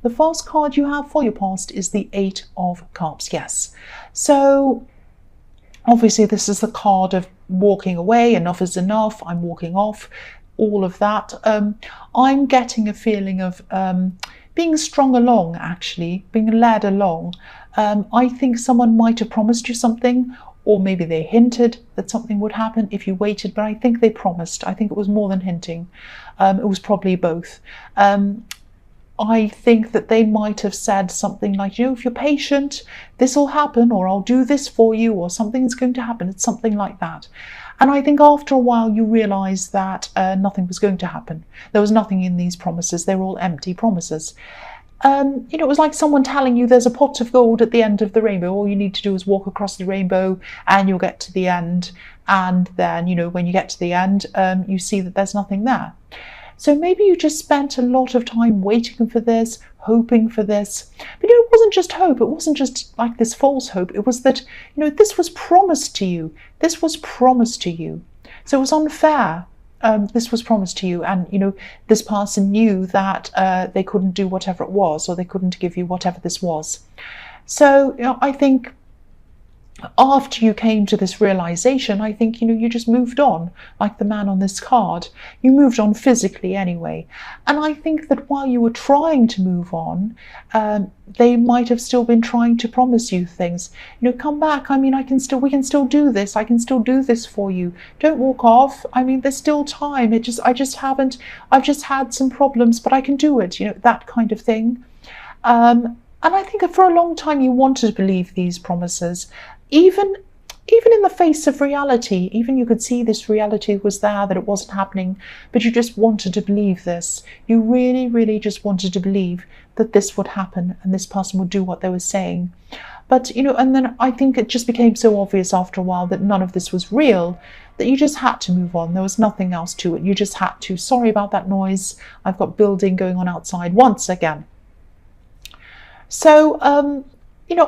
The first card you have for your past is the Eight of Cups. Yes. So obviously this is the card of walking away. Enough is enough. I'm walking off. All of that. I'm getting a feeling of being strung along, actually, being led along. I think someone might have promised you something, or maybe they hinted that something would happen if you waited, but I think they promised. I think it was more than hinting. It was probably both. I think that they might have said something like, if you're patient, this will happen, or I'll do this for you, or something's going to happen. It's something like that. And I think after a while you realise that nothing was going to happen. There was nothing in these promises. They were all empty promises. It was like someone telling you there's a pot of gold at the end of the rainbow. All you need to do is walk across the rainbow and you'll get to the end. And then, when you get to the end, you see that there's nothing there. So maybe you just spent a lot of time waiting for this, hoping for this. But it wasn't just hope. It wasn't just like this false hope. It was that, this was promised to you. This was promised to you. So it was unfair. This was promised to you, and this person knew that they couldn't do whatever it was, or they couldn't give you whatever this was. So I think after you came to this realization, I think you just moved on, like the man on this card. You moved on physically anyway, and I think that while you were trying to move on, they might have still been trying to promise you things. Come back. I mean, we can still do this. I can still do this for you. Don't walk off. I mean, there's still time. I've just had some problems, but I can do it. That kind of thing. And I think for a long time you wanted to believe these promises, even in the face of reality. Even you could see this reality was there, that it wasn't happening, but you just wanted to believe this. You really, really just wanted to believe that this would happen and this person would do what they were saying. But, and then I think it just became so obvious after a while that none of this was real, that you just had to move on. There was nothing else to it. You just had to. Sorry about that noise. I've got building going on outside once again. So,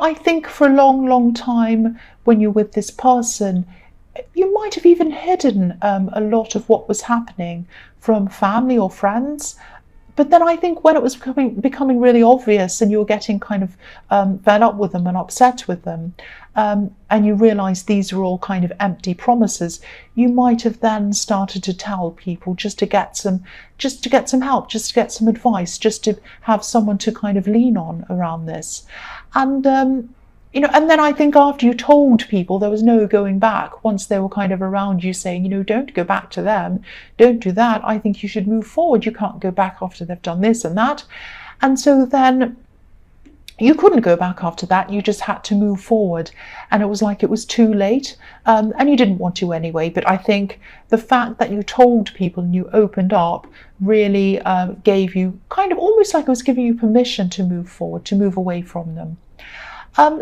I think for a long, long time when you're with this person, you might have even hidden a lot of what was happening from family or friends. But then I think when it was becoming really obvious and you were getting kind of fed up with them and upset with them, and you realised these were all kind of empty promises, you might have then started to tell people just to get some help, just to get some advice, just to have someone to kind of lean on around this. And and then I think after you told people, there was no going back. Once they were kind of around you saying, don't go back to them, don't do that. I think you should move forward. You can't go back after they've done this and that. And so then you couldn't go back after that. You just had to move forward. And it was like it was too late. And you didn't want to anyway. But I think the fact that you told people and you opened up really gave you kind of almost like it was giving you permission to move forward, to move away from them.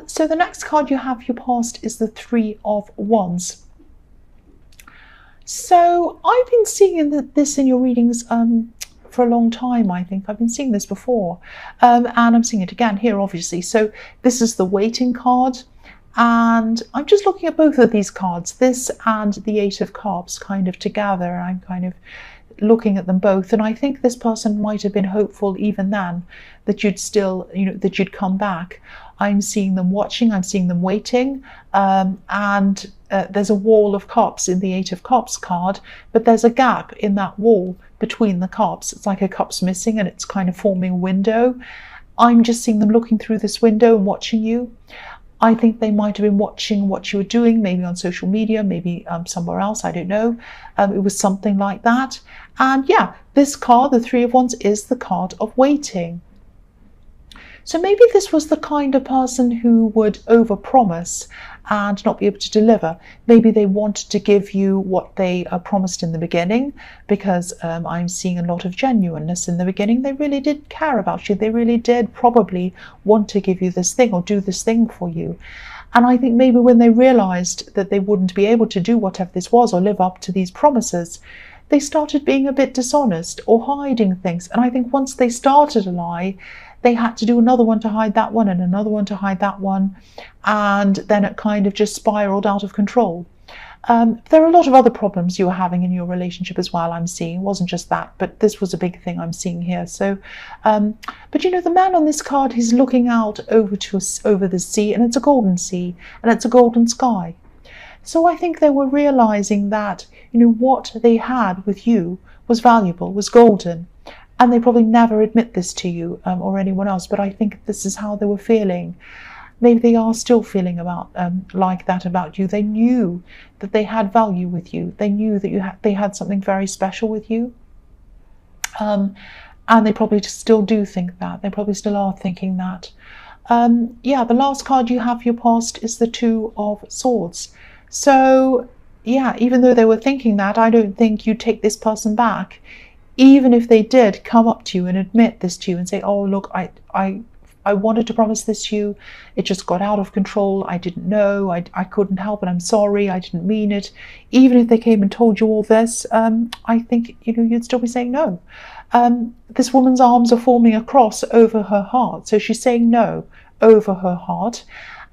So the next card you have, your past, is the Three of Wands. So I've been seeing this in your readings for a long time. I think I've been seeing this before, and I'm seeing it again here, obviously. So this is the Waiting card, and I'm just looking at both of these cards, this and the Eight of Cups, kind of together. And I'm kind of looking at them both, and I think this person might have been hopeful even then that you'd still, that you'd come back. I'm seeing them watching, I'm seeing them waiting, and there's a wall of cups in the Eight of Cups card, but there's a gap in that wall between the cups. It's like a cup's missing and it's kind of forming a window. I'm just seeing them looking through this window and watching you. I think they might have been watching what you were doing, maybe on social media, maybe somewhere else, I don't know. It was something like that. And yeah, this card, the Three of Wands, is the card of waiting. So maybe this was the kind of person who would overpromise and not be able to deliver. Maybe they wanted to give you what they promised in the beginning, because I'm seeing a lot of genuineness in the beginning. They really did care about you. They really did probably want to give you this thing or do this thing for you. And I think maybe when they realised that they wouldn't be able to do whatever this was or live up to these promises, they started being a bit dishonest or hiding things. And I think once they started a lie, they had to do another one to hide that one and another one to hide that one. And then it kind of just spiraled out of control. There are a lot of other problems you were having in your relationship as well, I'm seeing. It wasn't just that, but this was a big thing I'm seeing here. So, but you know, the man on this card, he's looking out over the sea, and it's a golden sea, and it's a golden sky. So I think they were realizing that, you know, what they had with you was valuable, was golden. And they probably never admit this to you or anyone else, but I think this is how they were feeling. Maybe they are still feeling about like that about you. They knew that they had value with you. They knew that they had something very special with you. And they probably still do think that. They probably still are thinking that. Yeah, the last card you have for your past is the Two of Swords. So, yeah, even though they were thinking that, I don't think you take this person back. Even if they did come up to you and admit this to you and say, oh, look, I wanted to promise this to you. It just got out of control. I didn't know. I couldn't help it. I'm sorry. I didn't mean it. Even if they came and told you all this, I think, you know, you'd still be saying no. This woman's arms are forming a cross over her heart. So she's saying no over her heart.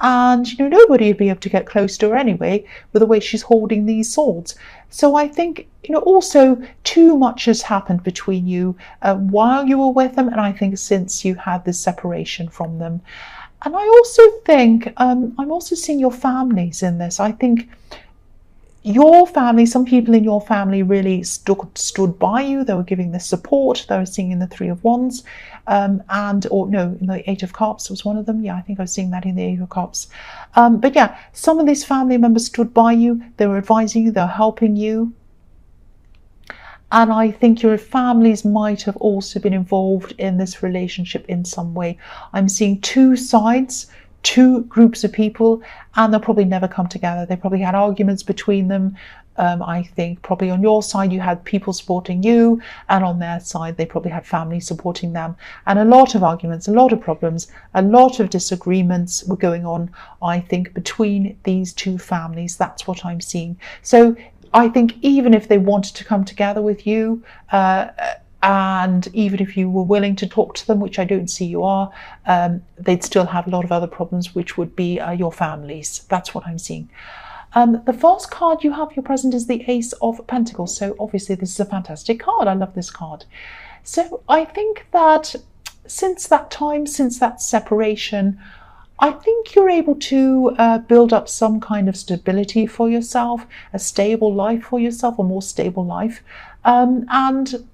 And, you know, nobody would be able to get close to her anyway with the way she's holding these swords. So I think, you know, also too much has happened between you while you were with them, and I think since you had this separation from them. And I also think, I'm also seeing your families in this. I think your family, some people in your family really stood by you. They were giving the support. They were seeing in the Three of Wands, in the Eight of Cups was one of them. Yeah, I think I was seeing that in the Eight of Cups. But yeah, some of these family members stood by you. They were advising you. They were helping you. And I think your families might have also been involved in this relationship in some way. I'm seeing two sides, two groups of people, and they'll probably never come together. They probably had arguments between them. I think probably on your side you had people supporting you, and on their side they probably had family supporting them. And a lot of arguments, a lot of problems, a lot of disagreements were going on, I think, between these two families. That's what I'm seeing. So I think even if they wanted to come together with you, and even if you were willing to talk to them, which I don't see you are, they'd still have a lot of other problems, which would be your families. That's what I'm seeing. The first card you have for your present is the Ace of Pentacles. So obviously this is a fantastic card. I love this card. So I think that since that time, since that separation, I think you're able to build up some kind of stability for yourself, a stable life for yourself, a more stable life. And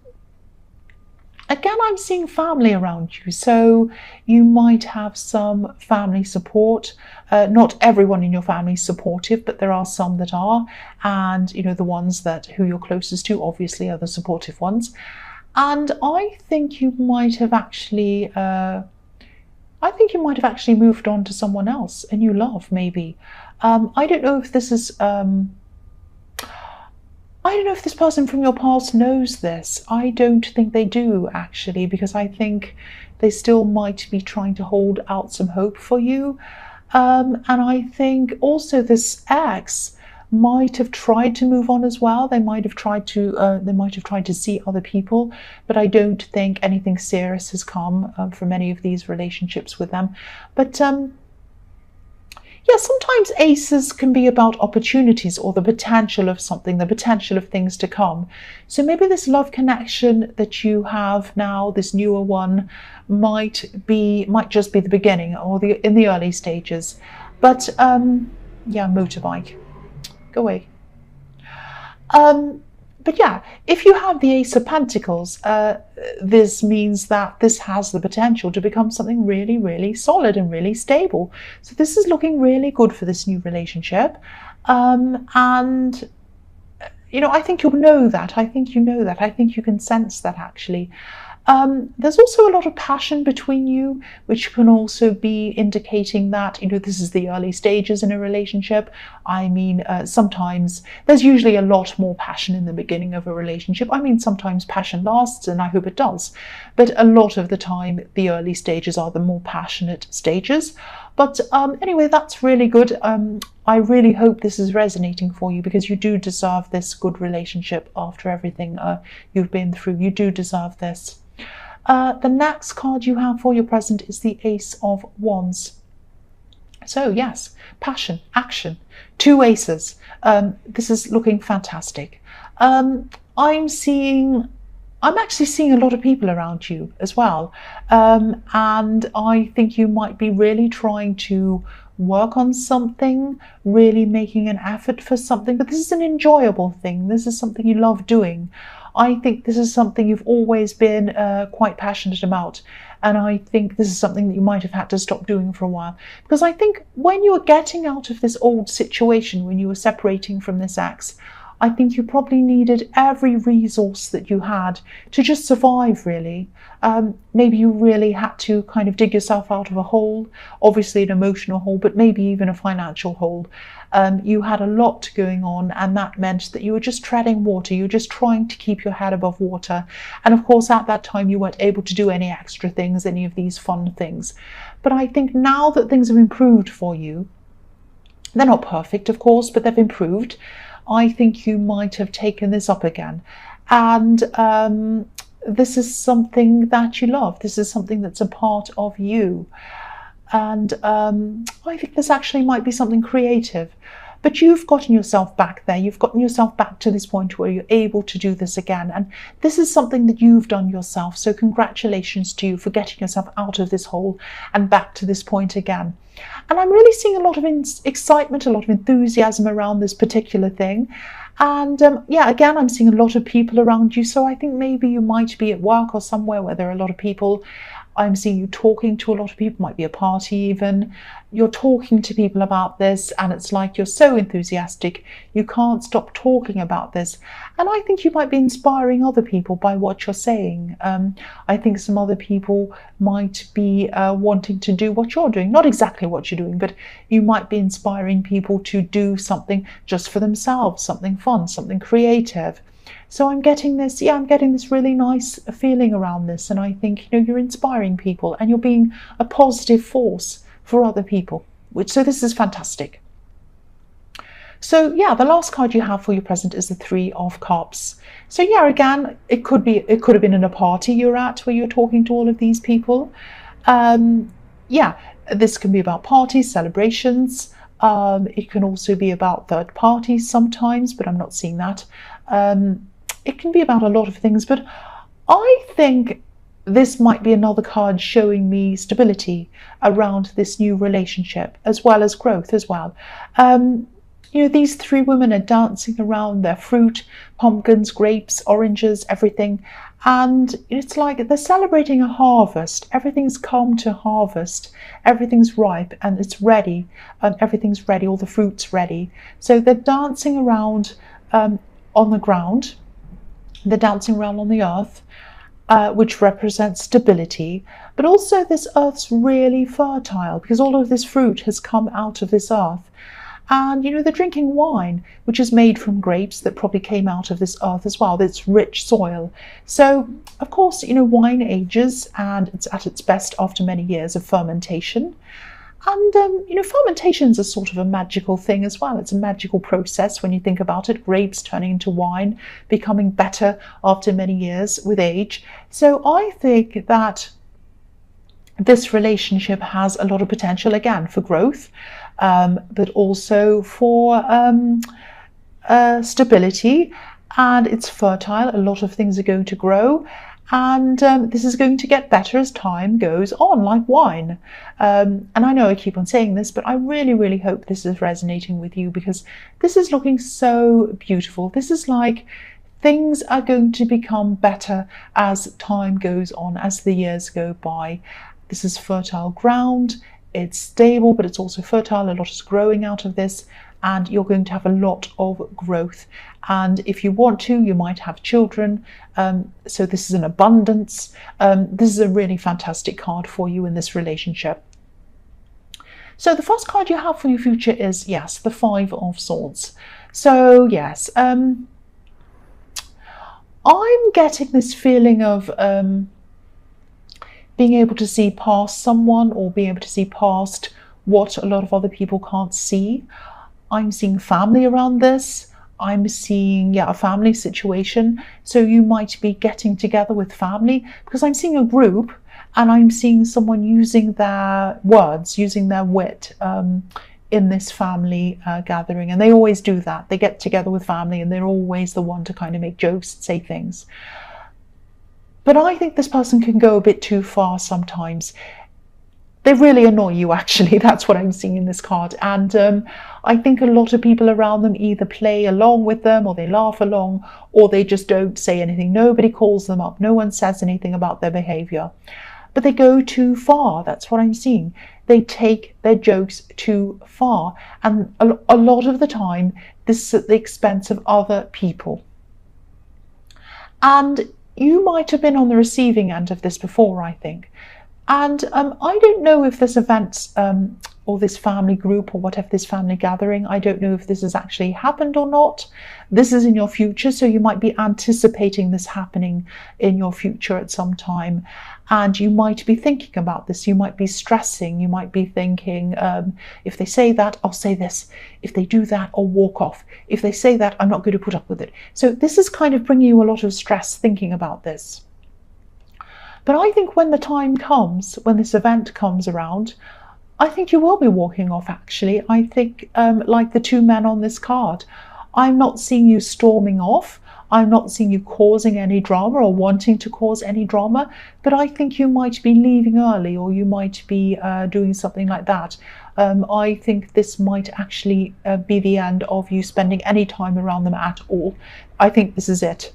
again, I'm seeing family around you, so you might have some family support. Not everyone in your family is supportive, but there are some that are, and you know, the ones who you're closest to obviously are the supportive ones. And I think you might have actually moved on to someone else, a new love maybe. I don't know if this is I don't know if this person from your past knows this. I don't think they do, actually, because I think they still might be trying to hold out some hope for you. And I think also this ex might have tried to move on as well. They might have tried to see other people, but I don't think anything serious has come from any of these relationships with them. But yeah, sometimes aces can be about opportunities or the potential of something, the potential of things to come. So maybe this love connection that you have now, this newer one, might just be the beginning or in the early stages. But yeah, motorbike, go away. But yeah, if you have the Ace of Pentacles, this means that this has the potential to become something really, really solid and really stable. So this is looking really good for this new relationship. And, you know, I think you'll know that. I think you know that. I think you can sense that, actually. There's also a lot of passion between you, which can also be indicating that, you know, this is the early stages in a relationship. I mean, sometimes there's usually a lot more passion in the beginning of a relationship. I mean, sometimes passion lasts, and I hope it does. But a lot of the time, the early stages are the more passionate stages. But anyway, that's really good. I really hope this is resonating for you, because you do deserve this good relationship after everything you've been through. You do deserve this. The next card you have for your present is the Ace of Wands. So yes, passion, action, two aces. This is looking fantastic. Um, I'm seeing, I'm actually seeing a lot of people around you as well. And I think you might be really trying to work on something, really making an effort for something, but this is an enjoyable thing. This is something you love doing. I think this is something you've always been quite passionate about. And I think this is something that you might have had to stop doing for a while. Because I think when you were getting out of this old situation, when you were separating from this ex, I think you probably needed every resource that you had to just survive, really. Maybe you really had to kind of dig yourself out of a hole, obviously an emotional hole, but maybe even a financial hole. You had a lot going on, and that meant that you were just treading water. You were just trying to keep your head above water. And of course, at that time, you weren't able to do any extra things, any of these fun things. But I think now that things have improved for you, they're not perfect, of course, but they've improved. I think you might have taken this up again. And this is something that you love. This is something that's a part of you. And I think this actually might be something creative. But you've gotten yourself back there. You've gotten yourself back to this point where you're able to do this again. And this is something that you've done yourself. So congratulations to you for getting yourself out of this hole and back to this point again. And I'm really seeing a lot of excitement, a lot of enthusiasm around this particular thing. And yeah, again, I'm seeing a lot of people around you. So I think maybe you might be at work or somewhere where there are a lot of people. I'm seeing you talking to a lot of people, might be a party even. You're talking to people about this, and it's like you're so enthusiastic, you can't stop talking about this. And I think you might be inspiring other people by what you're saying. I think some other people might be wanting to do what you're doing. Not exactly what you're doing, but you might be inspiring people to do something just for themselves, something fun, something creative. So I'm getting this, I'm getting this really nice feeling around this. And I think, you're inspiring people and you're being a positive force for other people. So this is fantastic. So yeah, the last card you have for your present is the Three of Cups. So yeah, again, it could have been in a party you're at where you're talking to all of these people. Yeah, this can be about parties, celebrations. It can also be about third parties sometimes, but I'm not seeing that. It can be about a lot of things, but I think this might be another card showing me stability around this new relationship, as well as growth as well. These three women are dancing around their fruit, pumpkins, grapes, oranges, everything. And it's like they're celebrating a harvest. Everything's come to harvest. Everything's ripe and it's ready. Everything's ready. All the fruit's ready. So they're dancing around on the ground. They're dancing around on the earth, which represents stability. But also this earth's really fertile because all of this fruit has come out of this earth. And, they're drinking wine, which is made from grapes that probably came out of this earth as well. It's rich soil. So, of course, wine ages and it's at its best after many years of fermentation. And, fermentation is a sort of a magical thing as well. It's a magical process when you think about it. Grapes turning into wine, becoming better after many years with age. So I think that this relationship has a lot of potential, again, for growth, but also for stability. And it's fertile. A lot of things are going to grow. And this is going to get better as time goes on, like wine. And I know I keep on saying this, but I really, really hope this is resonating with you because this is looking so beautiful. This is like things are going to become better as time goes on, as the years go by. This is fertile ground. It's stable, but it's also fertile. A lot is growing out of this. And you're going to have a lot of growth. And if you want to, you might have children. So this is an abundance. This is a really fantastic card for you in this relationship. So the first card you have for your future is, yes, the Five of Swords. So yes, I'm getting this feeling of being able to see past someone or being able to see past what a lot of other people can't see. I'm seeing family around this. I'm seeing, a family situation. So you might be getting together with family because I'm seeing a group And I'm seeing someone using their words, using their wit in this family gathering. And they always do that. They get together with family and they're always the one to kind of make jokes and say things. But I think this person can go a bit too far sometimes. They really annoy you, actually. That's what I'm seeing in this card. And I think a lot of people around them either play along with them, or they laugh along, or they just don't say anything. Nobody calls them up. No one says anything about their behavior. But they go too far. That's what I'm seeing. They take their jokes too far. And a lot of the time, this is at the expense of other people. And you might have been on the receiving end of this before, I think. And I don't know if this event or this family group or whatever, this family gathering, I don't know if this has actually happened or not. This is in your future, so you might be anticipating this happening in your future at some time. And you might be thinking about this. You might be stressing. You might be thinking, if they say that, I'll say this. If they do that, I'll walk off. If they say that, I'm not going to put up with it. So this is kind of bringing you a lot of stress thinking about this. But I think when the time comes, when this event comes around, I think you will be walking off, actually. I think, like the two men on this card, I'm not seeing you storming off. I'm not seeing you causing any drama or wanting to cause any drama, but I think you might be leaving early, or you might be doing something like that. I think this might actually be the end of you spending any time around them at all. I think this is it.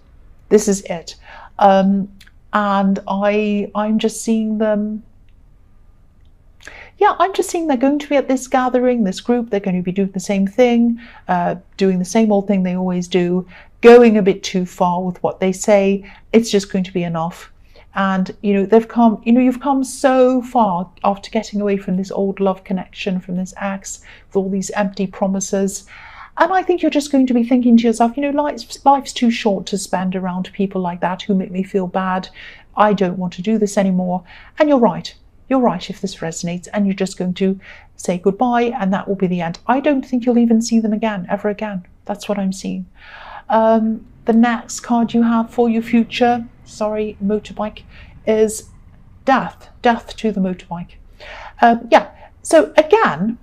This is it. And I'm just seeing them. Yeah, I'm just seeing they're going to be at this gathering, this group. They're going to be doing the same thing, doing the same old thing they always do, going a bit too far with what they say. It's just going to be enough. And, they've come, you've come so far after getting away from this old love connection, from this ex, with all these empty promises. And I think you're just going to be thinking to yourself, life's too short to spend around people like that who make me feel bad. I don't want to do this anymore. And you're right. You're right if this resonates, and you're just going to say goodbye, and that will be the end. I don't think you'll even see them again, ever again. That's what I'm seeing. The next card you have for your future, motorbike, is death. Death to the motorbike. So again,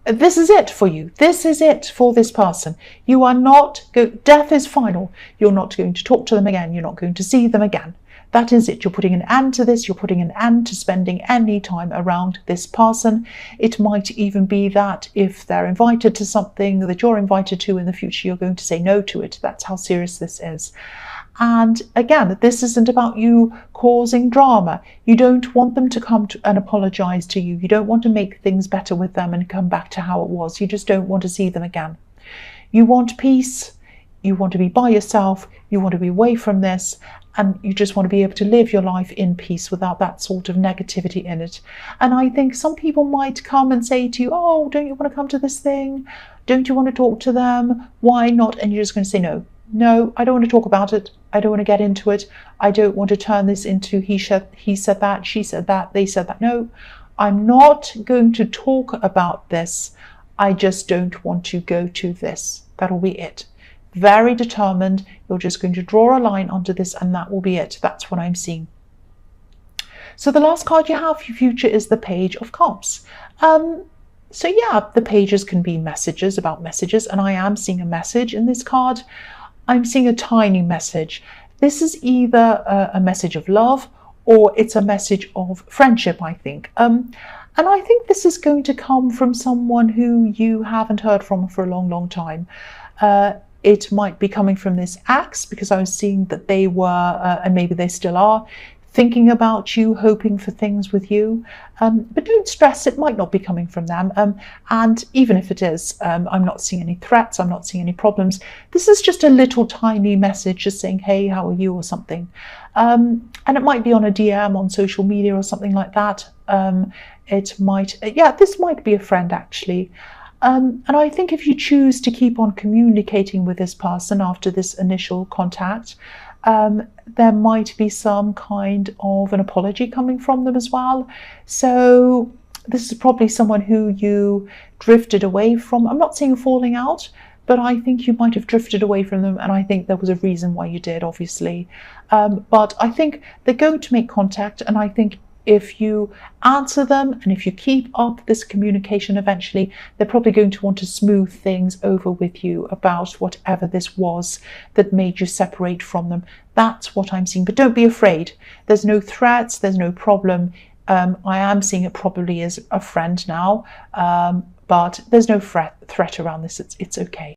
this is it for you. This is it for this person. You are not, death is final. You're not going to talk to them again. You're not going to see them again. That is it. You're putting an end to this. You're putting an end to spending any time around this person. It might even be that if they're invited to something that you're invited to in the future, you're going to say no to it. That's how serious this is. And again, this isn't about you causing drama. You don't want them to come and apologize to you. You don't want to make things better with them and come back to how it was. You just don't want to see them again. You want peace. You want to be by yourself. You want to be away from this. And you just want to be able to live your life in peace without that sort of negativity in it. And I think some people might come and say to you, oh, don't you want to come to this thing? Don't you want to talk to them? Why not? And you're just going to say no. No, I don't want to talk about it. I don't want to get into it. I don't want to turn this into he said that, she said that, they said that. No, I'm not going to talk about this. I just don't want to go to this. That'll be it. Very determined. You're just going to draw a line onto this, and that will be it. That's what I'm seeing. So the last card you have for your future is the Page of Cups. So yeah, the pages can be messages about messages, and I am seeing a message in this card. I'm seeing a tiny message. This is either a message of love, or it's a message of friendship, I think. And I think this is going to come from someone who you haven't heard from for a long, long time. It might be coming from this ex, because I was seeing that they were, and maybe they still are, thinking about you, hoping for things with you. But don't stress, it might not be coming from them. And even if it is, I'm not seeing any threats, I'm not seeing any problems. This is just a little tiny message just saying, hey, how are you, or something. And it might be on a DM on social media or something like that. It might, this might be a friend actually. And I think if you choose to keep on communicating with this person after this initial contact, there might be some kind of an apology coming from them as well. So this is probably someone who you drifted away from. I'm not saying falling out, but I think you might have drifted away from them, and I think there was a reason why you did, obviously. But I think they're going to make contact, and I think if you answer them and if you keep up this communication, eventually they're probably going to want to smooth things over with you about whatever this was that made you separate from them. That's what I'm seeing. But don't be afraid. There's no threats, there's no problem. I am seeing it probably as a friend now, but there's no threat around this. It's okay.